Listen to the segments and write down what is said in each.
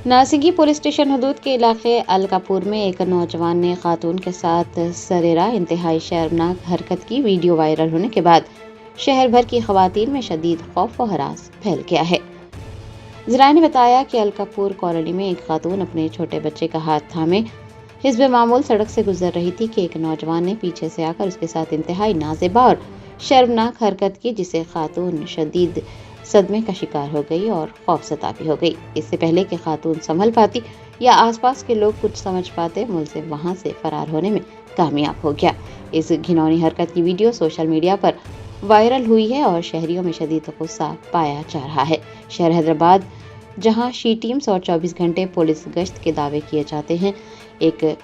Narsingi police station हदूद के इलाके अलकापुर में एक नौजवान ने खातून के साथ सरेरा इंतहाई शर्मनाक हरकत की वीडियो वायरल होने के बाद शहर भर की खवातीन में शदीद खौफ व हरास फैल गया है। ज़राए ने बताया कि अलकापुर कॉलोनी में एक खातून अपने छोटे बच्चे का हाथ थामे हिस्ब मामूल सड़क से गुजर रही थी कि एक नौजवान ने पीछे से आकर उसके साथ इंतहाई नाज़ेबा और शर्मनाक हरकत की, जिसे खातून शदीद सदमे का शिकार हो गई और खौफज़दा भी हो गई। इससे पहले कि खातून संभल पाती या आसपास के लोग कुछ समझ पाते, मुलजिम वहां से फरार होने में कामयाब हो गया। इस घिनौनी हरकत की वीडियो सोशल मीडिया पर वायरल हुई है और शहरियों में शदीद गुस्सा पाया जा रहा है। शहर हैदराबाद, जहां शी टीम्स और 24 घंटे पुलिस गश्त के दावे किए जाते हैं, एक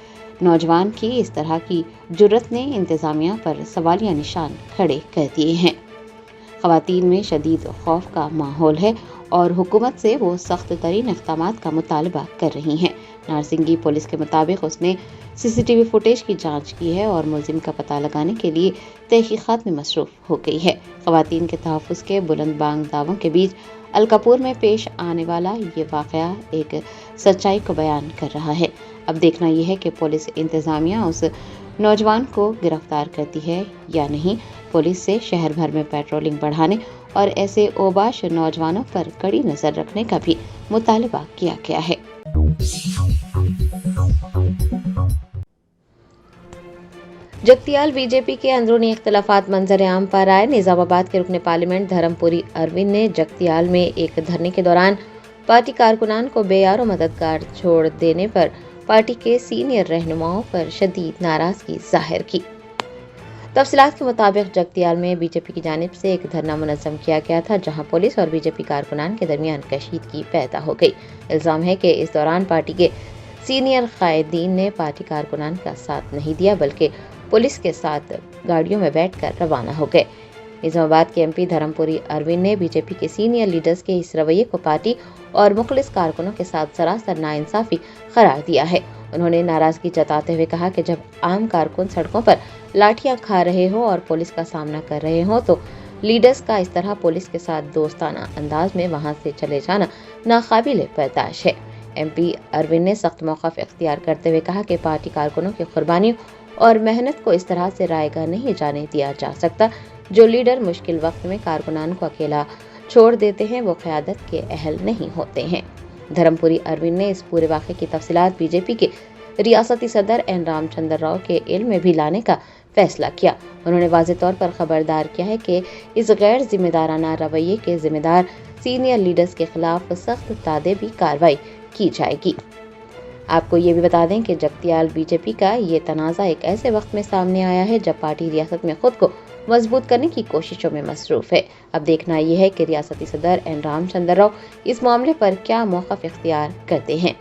नौजवान की इस तरह की जुर्रत ने इंतजामिया पर सवालिया निशान खड़े कर दिए हैं। खवातीन में शदीद खौफ का माहौल है और हुकूमत से वो सख्त तरीन इक़दामात का मुतालबा कर रही हैं। नारसिंगी पुलिस के मुताबिक उसने CCTV फुटेज की जांच की है और मुलजिम का पता लगाने के लिए तहकीकात में मसरूफ़ हो गई है। खवातीन के तहफ़्फ़ुज़ के बुलंद बांग दावों के बीच अलकापुर में पेश आने वाला ये वाक़या एक सच्चाई को बयान कर रहा है। अब देखना यह है कि पुलिस इंतज़ामिया उस नौजवान को गिरफ्तार करती है या नहीं। पुलिस से शहर भर में पेट्रोलिंग बढ़ाने और ऐसे ओबाश नौजवानों पर कड़ी नज़र रखने का भी मुतालबा किया गया है। जगतियाल बीजेपी के अंदरूनी इख्तलाफात मंजर आम पर आए। निजामाबाद के रुकने पार्लियामेंट धर्मपुरी अरविंद ने जगतियाल में एक धरने के दौरान पार्टी कारकुनान को बेयार और मददगार छोड़ देने पर पार्टी के सीनियर रहनुमाओं पर शदीद नाराजगी जाहिर की। तफसीलात के मुताबिक जगतियाल में बीजेपी की जानिब से एक धरना मुनज़्ज़म किया गया था, जहां पुलिस और बीजेपी कारकुनान के दरमियान कशीदगी पैदा हो गई। इल्ज़ाम है कि इस दौरान पार्टी के सीनियर कायदीन ने पार्टी कारकुनान का साथ नहीं दिया, बल्कि पुलिस के साथ गाड़ियों में बैठकर रवाना हो गए। निजामाबाद के MP धर्मपुरी अरविंद ने बीजेपी के सीनियर लीडर्स के इस रवैये को पार्टी और मुखलिस कारकुनों के साथ सरासर नाइंसाफ़ी करार दिया है। उन्होंने नाराजगी जताते हुए कहा कि जब आम कारकुन सड़कों पर लाठियां खा रहे हो और पुलिस का सामना कर रहे हो, तो लीडर्स का इस तरह पुलिस के साथ दोस्ताना अंदाज में वहां से चले जाना नाकाबिले बर्दाश्त है। MP अरविंद ने सख्त मौक़िफ़ इख्तियार करते हुए कहा कि पार्टी कारकुनों की कुर्बानियों और मेहनत को इस तरह से रायगा नहीं जाने दिया जा सकता। जो लीडर मुश्किल वक्त में कारकुनान को अकेला छोड़ देते हैं, वो क़यादत के अहल नहीं होते हैं। धर्मपुरी अरविंद ने इस पूरे वाक़े की तफसीलात बीजेपी के रियासती सदर N रामचंद्र राव के इल्म में भी लाने का फैसला किया। उन्होंने वाज़ेह तौर पर खबरदार किया है कि इस गैर जिम्मेदाराना रवैये के जिम्मेदार सीनियर लीडर्स के खिलाफ सख्त तादेबी कार्रवाई की जाएगी। आपको ये भी बता दें कि जगतियाल बीजेपी का ये तनाज़ा एक ऐसे वक्त में सामने आया है जब पार्टी रियासत में खुद को मजबूत करने की कोशिशों में मसरूफ़ है। अब देखना यह है कि रियासती सदर N रामचंद्र राव इस मामले पर क्या मौक़िफ़ इख्तियार करते हैं।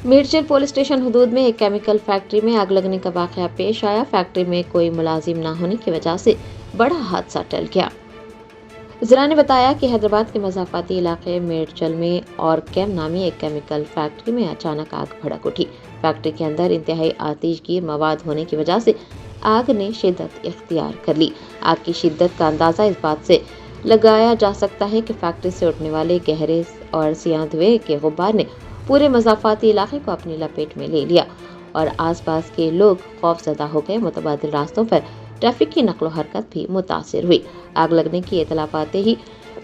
मिर्चल पुलिस स्टेशन हदूद में एक केमिकल फैक्ट्री में आग लगने का वाक़या पेश आया। फैक्ट्री में कोई मुलाजिम न होने की वजह से बड़ा हादसा टल गया। ज़राए ने बताया कि हैदराबाद के मज़ाफ़ाती इलाके मिर्चल में और कैम नामी एक केमिकल फैक्ट्री में अचानक आग भड़क उठी। फैक्ट्री के अंदर इंतहाई आतिशगीर मवाद होने की वजह से आग ने शिद्दत इख्तियार कर ली। आग की शिद्दत का अंदाज़ा इस बात से लगाया जा सकता है कि फैक्ट्री से उठने वाले गहरे और सियाह धुएं के गुब्बार ने पूरे मज़ाफ़ाती इलाके को अपनी लपेट में ले लिया और आसपास के लोग खौफज़दा हो गए। मुतबादिल रास्तों पर ट्रैफिक की नकलो हरकत भी मुतासिर हुई। आग लगने की इतला पाते ही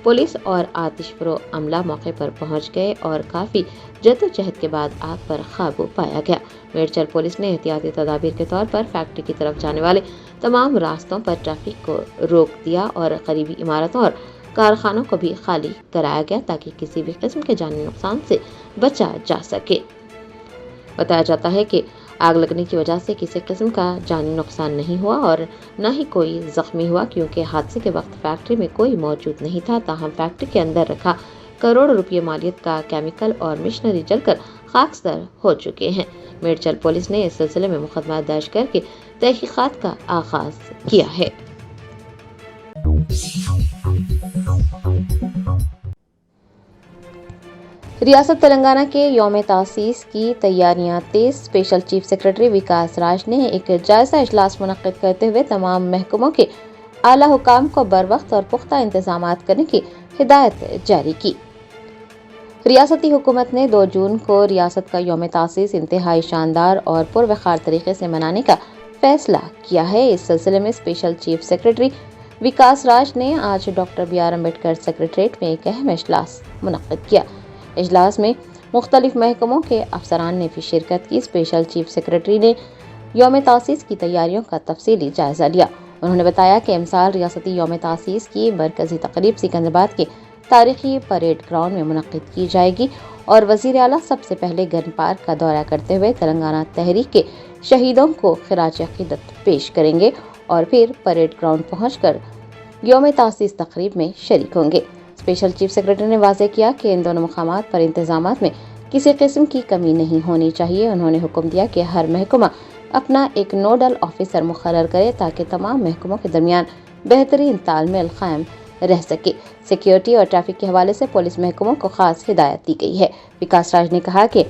पुलिस और आतिशफरो अमला मौके पर पहुंच गए और काफ़ी जद्दोजहद के बाद आग पर काबू पाया गया। मिर्चल पुलिस ने एहतियाती तदाबीर के तौर पर फैक्ट्री की तरफ जाने वाले तमाम रास्तों पर ट्रैफिक को रोक दिया और करीबी इमारतों और कारखानों को भी खाली कराया गया ताकि किसी भी किस्म के जानी नुकसान से बचा जा सके। बताया जाता है कि आग लगने की वजह से किसी किस्म का जानी नुकसान नहीं हुआ और न ही कोई जख्मी हुआ, क्योंकि हादसे के वक्त फैक्ट्री में कोई मौजूद नहीं था। ताहम फैक्ट्री के अंदर रखा करोड़ों रुपये मालियत का केमिकल और मशीनरी जलकर खाकसर हो चुके हैं। मिर्चल पुलिस ने इस सिलसिले में मुकदमा दर्ज करके तहकीकात का आगाज किया है। रियासत तेलंगाना के यौम तासीस की तैयारियां तेज। Special chief secretary Vikas Raj ने एक जायजा इजलास मुनक्किद करते हुए तमाम महकमों के आला हुकाम को बरवक्त और पुख्ता इंतजामात करने की हिदायत जारी की। रियासती हुकूमत ने 2 जून को रियासत का यौम तासीस इंतहाई शानदार और पुरवखार तरीके से मनाने का फैसला किया है। इस सिलसिले में special chief secretary Vikas Raj ने आज doctor B R Ambedkar secretariat में एक अहम इजलास मुनक्किद किया। इजलास में मुख्तलिफ महकमों के अफसरान ने भी शिरकत की। स्पेशल चीफ सेक्रेटरी ने यौम तासीस की तैयारियों का तफसीली जायजा लिया। उन्होंने बताया कि इमसाल रियासती यौम तासीस की मरकजी तकरीब सिकंदराबाद के तारीखी परेड ग्राउंड में मुनक्किद की जाएगी और वजीर आला सबसे पहले गन पार्क का दौरा करते हुए तेलंगाना तहरीक के शहीदों को खिराज अकीदत पेश करेंगे और फिर परेड ग्राउंड पहुंचकर यौम तासीस तकरीब में शरीक होंगे। स्पेशल चीफ सेक्रेटरी ने वाज़ेह किया कि इन दोनों मकामात पर इंतजामात में किसी किस्म की कमी नहीं होनी चाहिए। उन्होंने हुक्म दिया कि हर महकमा अपना एक नोडल ऑफिसर मुकर्रर करे ताकि तमाम महकमों के दरमियान बेहतरीन तालमेल कायम रह सके। सिक्योरिटी और ट्रैफिक के हवाले से पुलिस महकमों को खास हिदायत दी गई है। विकास राज ने कहा कि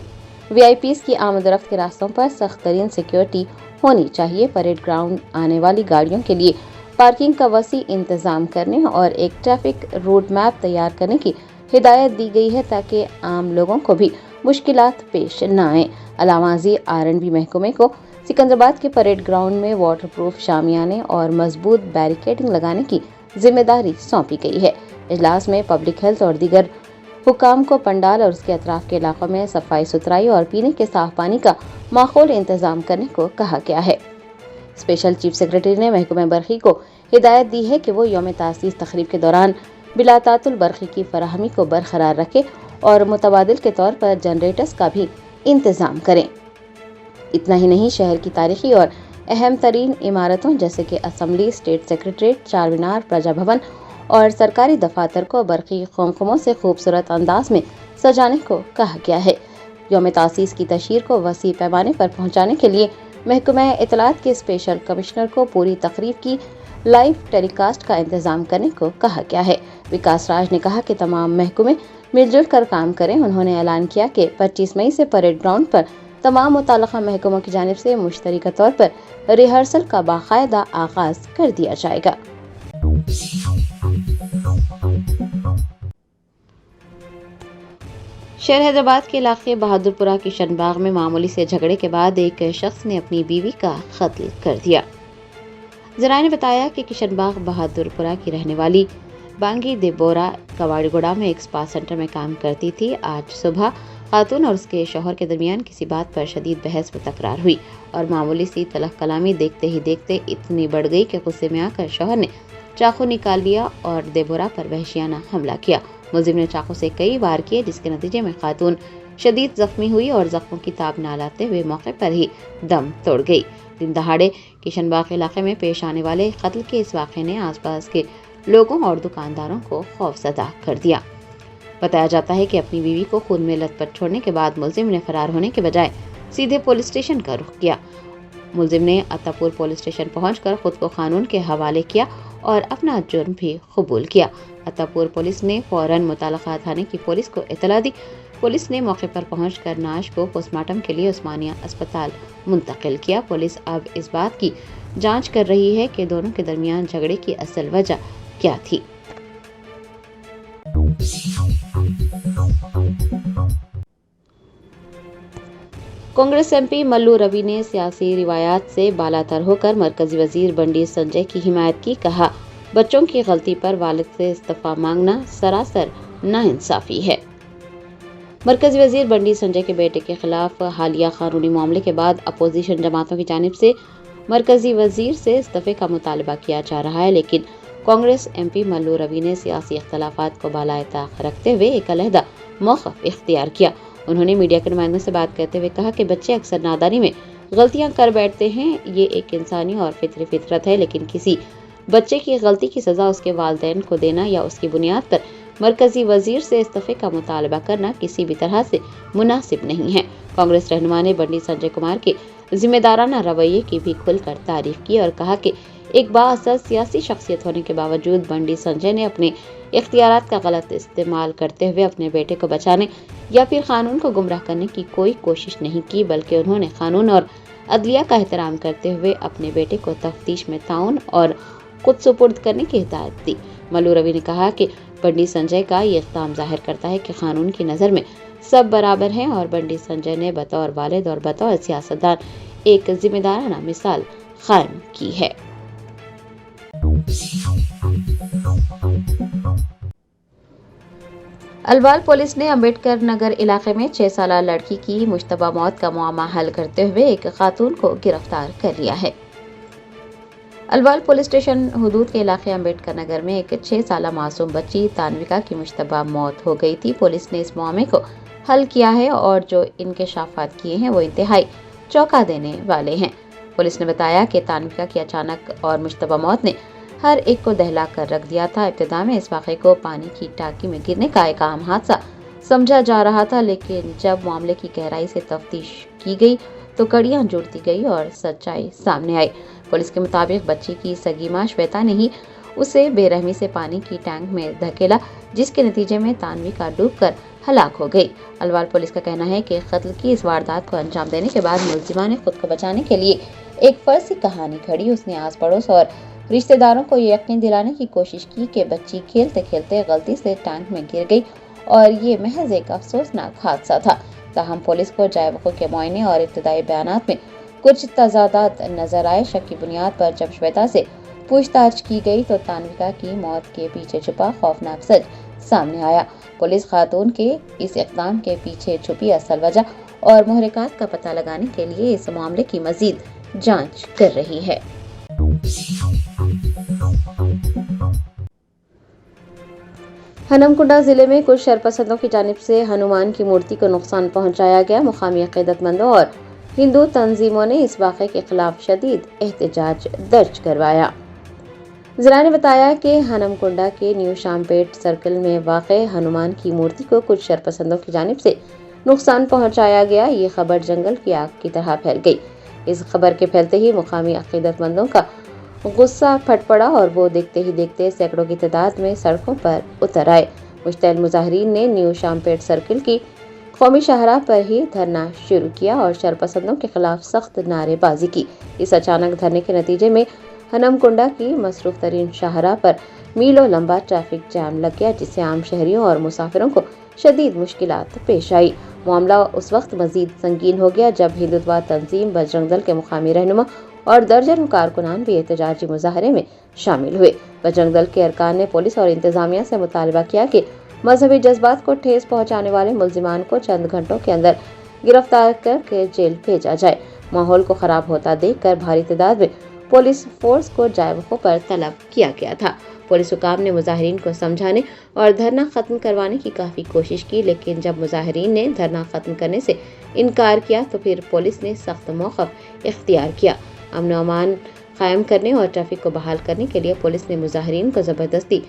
वीआईपीज़ की आमद-ओ-रफ्त के रास्तों पर सख्त तरीन सिक्योरिटी होनी चाहिए। परेड ग्राउंड आने वाली गाड़ियों के लिए पार्किंग का वसी इंतजाम करने और एक ट्रैफिक रूट मैप तैयार करने की हिदायत दी गई है ताकि आम लोगों को भी मुश्किलात पेश न आए। अलावाजी R&B महकमे को सिकंदराबाद के परेड ग्राउंड में वाटर प्रूफ शामियाने और मजबूत बैरिकेडिंग लगाने की जिम्मेदारी सौंपी गई है। इजलास में पब्लिक हेल्थ और दीगर हुकाम को पंडाल और उसके अतराफ के इलाकों में सफाई सुथराई और पीने के साफ पानी का माहौल इंतजाम करने को कहा गया है। स्पेशल चीफ सेक्रेटरी ने महकमे बरखी को हिदायत दी है कि वो यौम तासीस तकरीब के दौरान बिलातातुल बरखी की फराहमी को बरकरार रखे और मुतबादिल के तौर पर जनरेटर्स का भी इंतजाम करें। इतना ही नहीं, शहर की तारीखी और अहम तरीन इमारतों जैसे कि असम्बली, स्टेट सेक्रेटरीट, चारमीनार, प्रजा भवन और सरकारी दफातर को बरकी खुमखुमों से खूबसूरत अंदाज में सजाने को कहा गया है। यौम तासीस की तशहीर को वसी पैमाने पर पहुंचाने के लिए महकमा इत्तलात के स्पेशल कमिश्नर को पूरी तकरीब की लाइव टेलीकास्ट का इंतजाम करने को कहा गया है। विकास राज ने कहा कि तमाम महकमे मिलजुल कर काम करें। उन्होंने ऐलान किया कि 25 मई से परेड ग्राउंड पर तमाम मुताल्लिका महकमों की जानिब से मुश्तरका तौर पर रिहर्सल का बाकायदा आगाज कर दिया जाएगा। शहर हैदराबाद के इलाके बहादुरपुरा किशनबाग में मामूली से झगड़े के बाद एक शख्स ने अपनी बीवी का कत्ल कर दिया। जराये ने बताया कि किशनबाग बहादुरपुरा की रहने वाली बांगी देबोरा कवाड़ीगुड़ा में एक स्पा सेंटर में काम करती थी। आज सुबह खातून और उसके शौहर के दरमियान किसी बात पर शदीद बहस व तकरार हुई और मामूली सी तलख कलामी देखते ही देखते इतनी बढ़ गई कि गुस्से में आकर शौहर ने चाकू निकाल लिया और देबोरा पर वहशियाना हमला किया। मुलजिम ने चाकू से कई वार किए जिसके नतीजे में खातून शदीद जख्मी हुई और जख्मों की ताब न लाते हुए मौके पर ही दम तोड़ गई। दिन दहाड़े किशनबाग इलाके में पेश आने वाले कत्ल के इस वाक़े ने आसपास के लोगों और दुकानदारों को खौफजदा कर दिया। बताया जाता है कि अपनी बीवी को खून में लथपथ छोड़ने के बाद मुलजिम ने फरार होने के बजाय सीधे पुलिस स्टेशन का रुख किया। मुलजिम ने अत्तापुर पुलिस स्टेशन पहुंचकर खुद को कानून के हवाले किया और अपना जुर्म भी कबूल किया। अत्तापुर पुलिस ने फौरन मुताल्लिका थाने की पुलिस को इत्तला दी। पुलिस ने मौके पर पहुंचकर नाश को पोस्टमार्टम के लिए उस्मानिया अस्पताल मुंतकिल किया। पुलिस अब इस बात की जांच कर रही है कि दोनों के दरमियान झगड़े की असल वजह क्या थी। कांग्रेस एमपी मल्लू रवि ने सियासी रिवायात से बालातर होकर मरकजी वजीर बंडी संजय की हिमायत की। कहा, बच्चों की गलती पर वालिद से इस्तीफा मांगना सरासर नाइंसाफी है। मरकजी वजीर बंडी संजय के बेटे के खिलाफ हालिया कानूनी मामले के बाद अपोजिशन जमातों की जानिब से मरकजी वजीर से इस्तीफे का मुतालबा किया जा रहा है, लेकिन कांग्रेस एमपी मल्लू रवि ने सियासी इख्तलाफात को बालाए ताक रखते हुए एक अलहदा मौक़िफ़ इख्तियार किया। उन्होंने मीडिया के नुमाइंदों से बात करते हुए कहा कि बच्चे अक्सर नादानी में गलतियां कर बैठते हैं। ये एक इंसानी और फितरी फितरत है, लेकिन किसी बच्चे की गलती की सज़ा उसके वालिदैन को देना या उसकी बुनियाद पर मरकजी वजीर से इस्तीफे का मुतालबा करना किसी भी तरह से मुनासिब नहीं है। कांग्रेस रहनुमा ने बंडी संजय कुमार के जिम्मेदाराना रवैये की भी खुलकर तारीफ की और कहा कि एक बाअसर सियासी शख्सियत होने के बावजूद बंडी संजय ने अपने इख्तियारात का गलत इस्तेमाल करते हुए अपने बेटे को बचाने या फिर कानून को गुमराह करने की कोई कोशिश नहीं की, बल्कि उन्होंने कानून और अदलिया का एहतराम करते हुए अपने बेटे को तफ्तीश में ताउन और खुद सुपुर्द करने की हिदायत दी। मल्लू रवि ने कहा कि बंडी संजय का ये इक़दाम जाहिर करता है कि कानून की नज़र में सब बराबर हैं और बंडी संजय ने बतौर वालिद और बतौर सियासतदान एक जिम्मेदाराना मिसाल कायम की है। अलवाल पुलिस ने अम्बेडकर नगर इलाके में 6 साला लड़की की मुश्तबा मौत का मामला हल करते हुए एक खातून को गिरफ्तार कर लिया है। अलवाल पुलिस स्टेशन हुदूद के इलाके अम्बेडकर नगर में एक 6 साला मासूम बच्ची तानविका की मुश्तबा मौत हो गई थी। पुलिस ने इस मामले को हल किया है और जो इंकशाफात किए हैं वो इंतहाई चौंका देने वाले हैं। पुलिस ने बताया कि तानविका की अचानक और मुश्तबा मौत ने हर एक को दहला कर रख दिया था। इब्तिदा में इस वाक़े को पानी की टांकी में गिरने का एक आम हादसा समझा जा रहा था, लेकिन जब मामले की गहराई से तफ्तीश की गई तो कड़ियां जुड़ती गई और सच्चाई सामने आई। पुलिस के मुताबिक बच्ची की सगी मां श्वेता ने ही उसे बेरहमी से पानी की टैंक में धकेला, जिसके नतीजे में तानविका डूबकर हलाक हो गई। अलवाल पुलिस का कहना है कि कत्ल की इस वारदात को अंजाम देने के बाद मुलजिमा ने खुद को बचाने के लिए एक फर्जी कहानी घड़ी। उसने आस पड़ोस और रिश्तेदारों को ये यकीन दिलाने की कोशिश की कि बच्ची खेलते खेलते गलती से टैंक में गिर गई और ये महज एक अफसोसनाक हादसा था। ताहम पुलिस को जाए वक़्त के मुआयने और इब्तदाई बयानात में कुछ तजादात नजर आए। शक की बुनियाद पर जब श्वेता से पूछताछ की गई तो तानविका की मौत के पीछे छुपा खौफनाक सच सामने आया। पुलिस खातून के इस इक़दाम के पीछे छुपी असल वजह और मुहरिकात का पता लगाने के लिए इस मामले की मजीद जांच कर रही है। हनमकुंडा जिले में कुछ शरपसंदों की जानिब से हनुमान की मूर्ति को नुकसान पहुंचाया गया। मुकामी अक़ीदतमंदों और हिंदू तंजीमों ने इस वाक़े के खिलाफ शदीद एहतजाज दर्ज करवाया। ज़रा ने बताया कि हनमकुंडा के न्यू शामपेट सर्कल में वाक़े हनुमान की मूर्ति को कुछ शरपसंदों की जानिब से नुकसान पहुंचाया गया। ये खबर जंगल की आग की तरह फैल गई। इस खबर के फैलते ही मुकामी अक़ीदतमंदों का गुस्सा फट पड़ा और वो देखते ही देखते सैकड़ों की तादाद में सड़कों पर उतर आए। मुश्तइल मुजाहिरीन ने न्यू शामपेट सर्किल की कौमी शाहराह पर ही धरना शुरू किया और शरपसंदों के खिलाफ सख्त नारेबाजी की। इस अचानक धरने के नतीजे में हनमकुंडा की मसरूफ तरीन शाहराह पर मीलों लंबा ट्रैफिक जाम लग गया, जिससे आम शहरियों और मुसाफिरों को शदीद मुश्किलात पेश आई। मामला उस वक्त मजीद संगीन हो गया जब हिंदुत्व तंजीम बजरंग दल के मुकामी रहनुमा और दर्जनों कारकुनान भी एहतजाजी मुजाहरे में शामिल हुए। बजरंग दल के अरकान ने पुलिस और इंतजामिया से मुतालबा किया कि मजहबी जज्बात को ठेस पहुंचाने वाले मुल्जिमान को चंद घंटों के अंदर गिरफ्तार करके जेल भेजा जाए। माहौल को खराब होता देखकर भारी तादाद में पुलिस फोर्स को जायवकों पर तलब किया गया था। पुलिस हुकाम ने मुजाहिरीन को समझाने और धरना खत्म करवाने की काफ़ी कोशिश की, लेकिन जब मुजाहिरीन ने धरना खत्म करने से इनकार किया तो फिर पुलिस ने सख्त मौक़िफ़ इख्तियार किया। अमन व अमान कायम करने और ट्रैफिक को बहाल करने के लिए पुलिस ने मुजाहिरीन को ज़बरदस्ती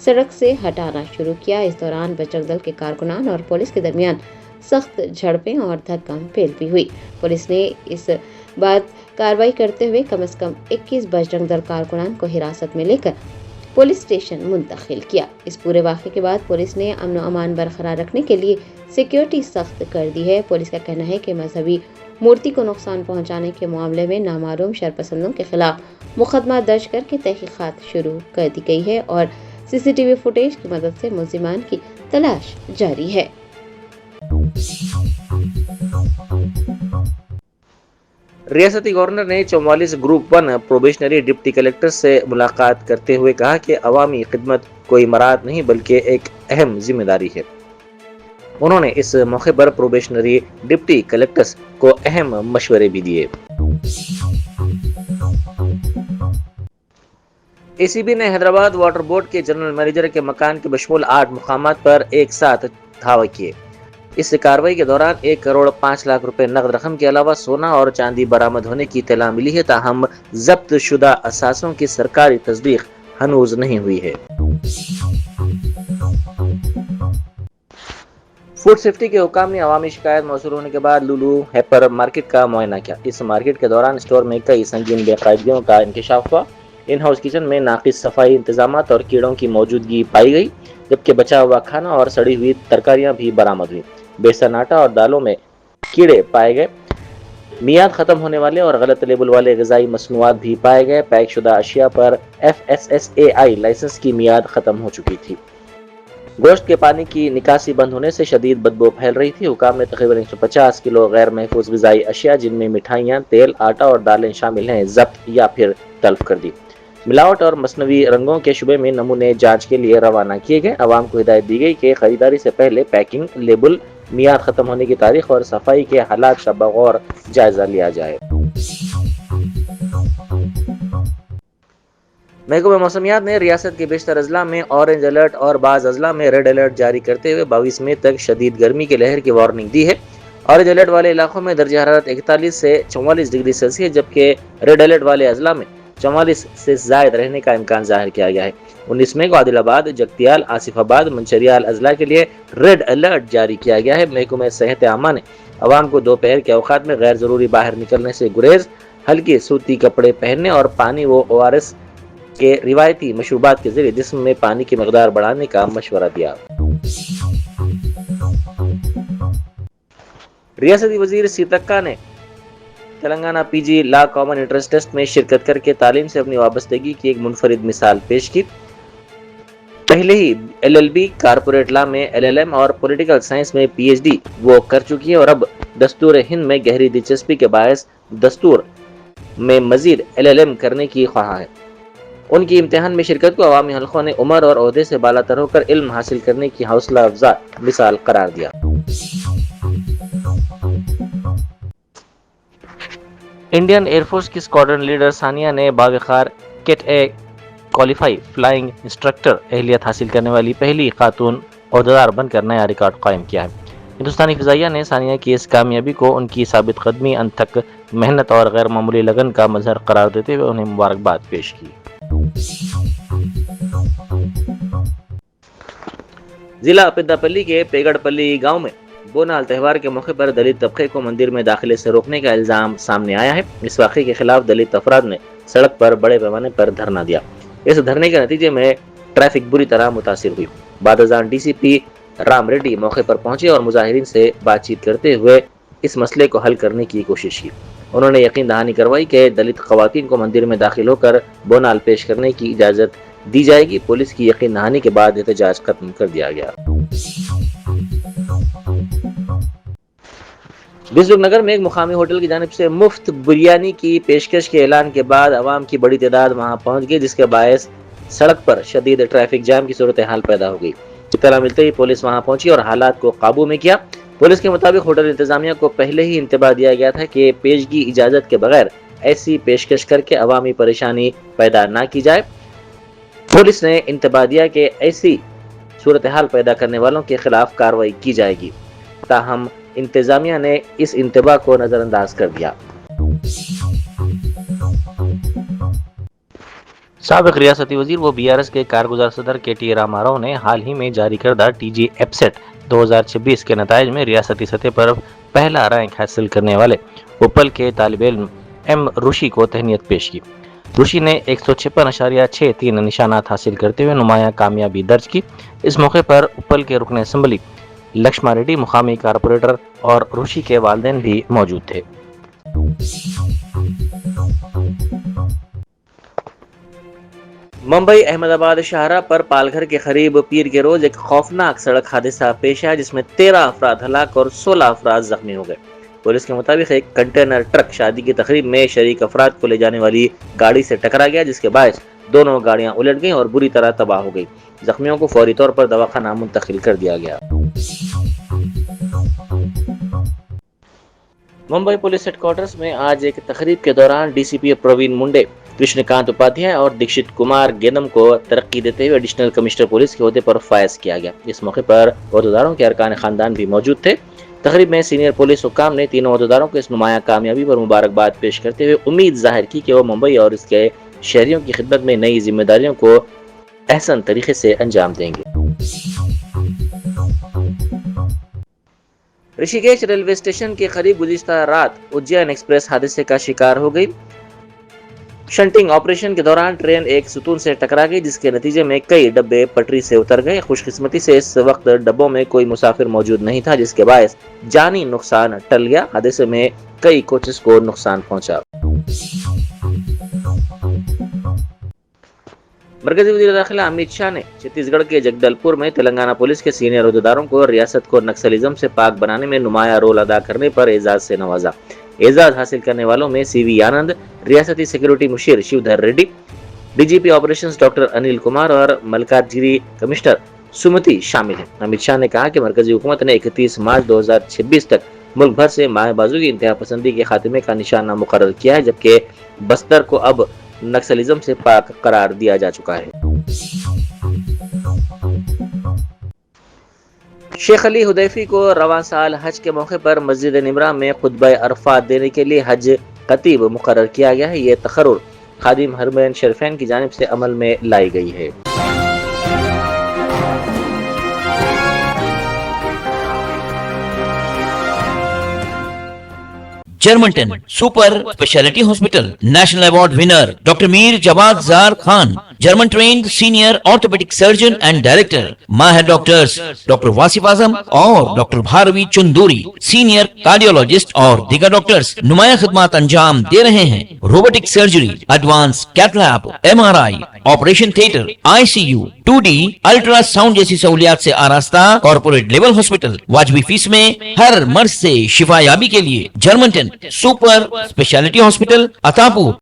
सड़क से हटाना शुरू किया। इस दौरान बजरंग दल के कारकुनान और पुलिस के दरमियान सख्त झड़पें और धक्का पेल हुई। पुलिस ने इस बाद कार्रवाई करते हुए कम से कम 21 बजरंग दल कारकुनान को हिरासत में लेकर पुलिस स्टेशन मुंतकिल किया। इस पूरे वाक़े के बाद पुलिस ने अमन व अमान बरकरार रखने के लिए सिक्योरिटी सख्त कर दी है। पुलिस का कहना है कि मजहबी मूर्ति को नुकसान पहुंचाने के मामले में नामालूम शरपसंदों के खिलाफ मुकदमा दर्ज करके तहकीकात शुरू कर दी गई है और सीसीटीवी फुटेज की मदद से मुल्जिमान की तलाश जारी है। रियासती गवर्नर ने 44 ग्रुप 1 प्रोबेशनरी डिप्टी कलेक्टर से मुलाकात करते हुए कहा कि अवामी खिदमत कोई मराद नहीं बल्कि एक अहम जिम्मेदारी है। उन्होंने इस मौके पर प्रोबेशनरी डिप्टी कलेक्टर्स को अहम मशवरे भी दिए। एसीबी ने हैदराबाद वाटर बोर्ड के जनरल मैनेजर के मकान के बशमूल 8 मुकामात पर एक साथ धावे किए। इस कार्रवाई के दौरान 1 करोड़ 5 लाख रुपए नकद रकम के अलावा सोना और चांदी बरामद होने की इत्तला मिली है। ताहम जब्त शुदा असासों की सरकारी तस्दीक हनूज नहीं हुई है। फूड सेफ्टी के हुकाम ने अवामी शिकायत मौसूल होने के बाद लुलू हाइपर मार्केट का मुआयना किया। इस मार्केट के दौरान स्टोर में कई संगीन बेकायदगियों का इंकशाफ हुआ। इन हाउस किचन में नाकिस सफाई इंतजामात और कीड़ों की मौजूदगी पाई गई, जबकि बचा हुआ खाना और सड़ी हुई तरकारियां भी बरामद हुई। बेसन आटा और दालों में कीड़े पाए गए। میعاد ختم ہونے والے اور غلط لیبل والے غذائی مصنوعات بھی پائے گئے۔ پیک شدہ اشیاء پر FSSAI لائسنس کی میعاد ختم ہو چکی تھی۔ گوشت کے پانی کی نکاسی بند ہونے سے شدید بدبو پھیل رہی تھی۔ حکام نے تقریباً 150 کلو غیر محفوظ غذائی اشیاء جن میں مٹھائیاں، تیل، آٹا اور دالیں شامل ہیں ضبط یا پھر تلف کر دی۔ ملاوٹ اور مصنوعی رنگوں کے شبے میں نمونے جانچ کے لیے روانہ کیے گئے۔ عوام کو ہدایت دی گئی کہ خریداری سے پہلے پیکنگ، لیبل، میعاد ختم ہونے کی تاریخ اور صفائی کے حالات کا بغور جائزہ لیا جائے۔ محکمہ موسمیات نے ریاست کے بیشتر اضلاع میں اورنج الرٹ اور بعض اضلاع میں ریڈ الرٹ جاری کرتے ہوئے 22 مئی تک شدید گرمی کی لہر کی وارننگ دی ہے۔ اورنج الرٹ والے علاقوں میں درجہ حرارت 41 سے 44 ڈگری سیلسیس جبکہ ریڈ الرٹ والے اضلاع میں 44 سے زائد رہنے کا امکان ظاہر کیا گیا ہے۔ 19 مئی کو عادل آباد، جگتیال، آصف آباد، منچریال اضلاع کے لیے ریڈ الرٹ جاری کیا گیا ہے۔ محکمہ صحت عامہ نے عوام کو دوپہر کے اوقات میں غیر ضروری باہر نکلنے سے گریز، ہلکے سوتی کپڑے پہننے اور پانی و ORS کے روایتی مشروبات کے ذریعے جسم میں پانی کی مقدار بڑھانے کا مشورہ دیا۔ ریاستی وزیر سیتکا نے تلنگانہ PG لا کامن انٹرنس ٹیسٹ میں شرکت کر کے تعلیم سے اپنی وابستگی کی ایک منفرد مثال پیش کی۔ پہلے ہی LLB، کارپوریٹ لا میں LLM اور پولیٹیکل سائنس میں PhD وہ کر چکی ہے اور اب دستور ہند میں گہری دلچسپی کے باعث دستور میں مزید LLM کرنے کی خواہاں ہے۔ ان کی امتحان میں شرکت کو عوامی حلقوں نے عمر اور عہدے سے بالا تر ہو کر علم حاصل کرنے کی حوصلہ افزا مثال قرار دیا۔ انڈین ایئر فورس کی اسکواڈرن لیڈر ثانیہ نے باوقار کیٹ اے کوالیفائی فلائنگ انسٹرکٹر اہلیت حاصل کرنے والی پہلی خاتون عہدیدار بن کر نیا ریکارڈ قائم کیا ہے۔ ہندوستانی فضائیہ نے ثانیہ کی اس کامیابی کو ان کی ثابت قدمی، انتھک محنت اور غیر معمولی لگن کا مظہر قرار دیتے ہوئے انہیں مبارکباد پیش کی۔ ضلع پداپلی کے پیگڑ پلی گاؤں میں بونال تہوار کے موقع پر دلت طبقے کو مندر میں داخلے سے روکنے کا الزام سامنے آیا ہے۔ اس واقعے کے خلاف دلت افراد نے سڑک پر بڑے پیمانے پر دھرنا دیا۔ اس دھرنے کے نتیجے میں ٹریفک بری طرح متاثر ہوئی۔ بعد ازاں DCP رام ریڈی موقع پر پہنچے اور مظاہرین سے بات چیت کرتے ہوئے اس مسئلے کو حل کرنے کی کوشش کی۔ انہوں نے یقین دہانی کروائی کہ دلت خواتین کو مندر میں داخل ہو کر بونال پیش کرنے کی اجازت دی جائے گی۔ پولیس کی یقین دہانی کے بعد احتجاج ختم کر دیا گیا۔ بزرگ نگر میں ایک مقامی ہوٹل کی جانب سے مفت بریانی کی پیشکش کے اعلان کے بعد عوام کی بڑی تعداد وہاں پہنچ گئی، جس کے باعث سڑک پر شدید ٹریفک جام کی صورتحال پیدا ہو گئی۔ اطلاع ملتے ہی پولیس وہاں پہنچی اور حالات کو قابو میں کیا۔ پولیس کے مطابق ہوٹل انتظامیہ کو پہلے ہی انتباہ دیا گیا تھا کہ پیشگی اجازت کے بغیر ایسی پیشکش کر کے عوامی پریشانی پیدا نہ کی جائے۔ پولیس نے انتباہ دیا کہ ایسی صورتحال پیدا کرنے والوں کے خلاف کارروائی کی جائے گی، تاہم انتظامیہ نے اس انتباہ کو نظر انداز کر دیا۔ سابق ریاستی وزیر و BRS کے کارگزار صدر KT راما راؤ نے حال ہی میں جاری کردہ TG EPSET 2026 کے نتائج میں ریاستی سطح پر پہلا رینک حاصل کرنے والے اپل کے طالب علم M روشی کو تہنیت پیش کی۔ روشی نے 156.63 نشانات حاصل کرتے ہوئے نمایاں کامیابی درج کی۔ اس موقع پر اپل کے رکن اسمبلی لکشما ریڈی، مقامی کارپوریٹر اور روشی کے والدین بھی موجود تھے۔ ممبئی احمد آباد شاہراہ پر پالگھر کے قریب پیر کے روز ایک خوفناک سڑک حادثہ پیش آیا جس میں 13 افراد ہلاک اور 16 افراد زخمی ہو گئے۔ پولیس کے مطابق ایک کنٹینر ٹرک شادی کی تقریب میں شریک افراد کو لے جانے والی گاڑی سے ٹکرا گیا، جس کے باعث دونوں گاڑیاں الٹ گئیں اور بری طرح تباہ ہو گئی۔ زخمیوں کو فوری طور پر دواخانہ منتقل کر دیا گیا۔ ممبئی پولیس ہیڈ کوارٹرز میں آج ایک تقریب کے دوران DCP پروین منڈے، کرشن کانت اپادھیائے اور دکشت کمار گینم کو ترقی دیتے ہوئے ایڈیشنل کمشنر پولیس کے عہدے پر فائز کیا گیا۔ اس موقع پر عہدیداروں کے ارکان خاندان بھی موجود تھے۔ تقریب میں سینئر پولیس حکام نے تینوں عہدیداروں کو اس نمایاں کامیابی پر مبارکباد پیش کرتے ہوئے امید ظاہر کی کہ وہ ممبئی اور اس کے شہریوں کی خدمت میں نئی ذمہ داریوں کو احسن طریقے سے انجام دیں گے۔ رشی کیش ریلوے اسٹیشن کے قریب گزشتہ رات اجین ایکسپریس حادثے کا شکار ہو گئی۔ शंटिंग ऑपरेशन के दौरान ट्रेन एक सुतून से टकरा गई, जिसके नतीजे में कई डब्बे पटरी से उतर गए। खुशकिस्मती से इस वक्त डब्बों में कोई मुसाफिर मौजूद नहीं था, जिसके बायस जानी नुकसान टल गया। हादसे में कई कोचेस को नुकसान पहुंचा। मरकजी वज़ीर दाखिला अमित शाह ने छत्तीसगढ़ के जगदलपुर में तेलंगाना पुलिस के सीनियर अहदेदारों को रियासत को नक्सलिज्म से पाक बनाने में नुमाया रोल अदा करने पर एजाज से नवाजा। एजाज हासिल करने वालों में सीवी आनंद, रियासती सिक्योरिटी मुशीर Shivdhar Reddy, DGP operations doctor Anil Kumar और मलकाजगिरी कमिश्नर सुमति शामिल हैं। अमित शाह ने कहा कि मरकजी हुकूमत ने 31 मार्च 2026 तक मुल्क भर से माएबाजू की इंतहा पसंदी के खात्मे का निशाना मुकर्रर किया है, जबकि बस्तर को अब नक्सलिज्म से पाक करार दिया जा चुका है। शेख अली हुदैफी को रवां साल हज के मौके पर मस्जिद निमरा में खुतबा अरफात देने के लिए हज खतीब मुकर्रर किया गया है। ये तकर्रुर खादिम हरमैन शरीफैन की जानिब से अमल में लाई गई है। Germanten super speciality hospital, national award winner doctor Mir Jawad Zar Khan, German trained senior orthopaedic surgeon and director, माहिर डॉक्टर्स डॉक्टर वासिफ आजम और doctor Bhargavi Chanduri, senior cardiologist और दीगर डॉक्टर्स नुमाया खिदमत अंजाम दे रहे हैं। Robotic surgery, advance cath lab, MRI, operation theatre, ICU, 2D ultrasound जैसी सहूलियात से आरास्ता कॉर्पोरेट लेवल हॉस्पिटल, वाजबी फीस में हर मर्ज से शिफायाबी के लिए Germanton super speciality hospital, Attapur.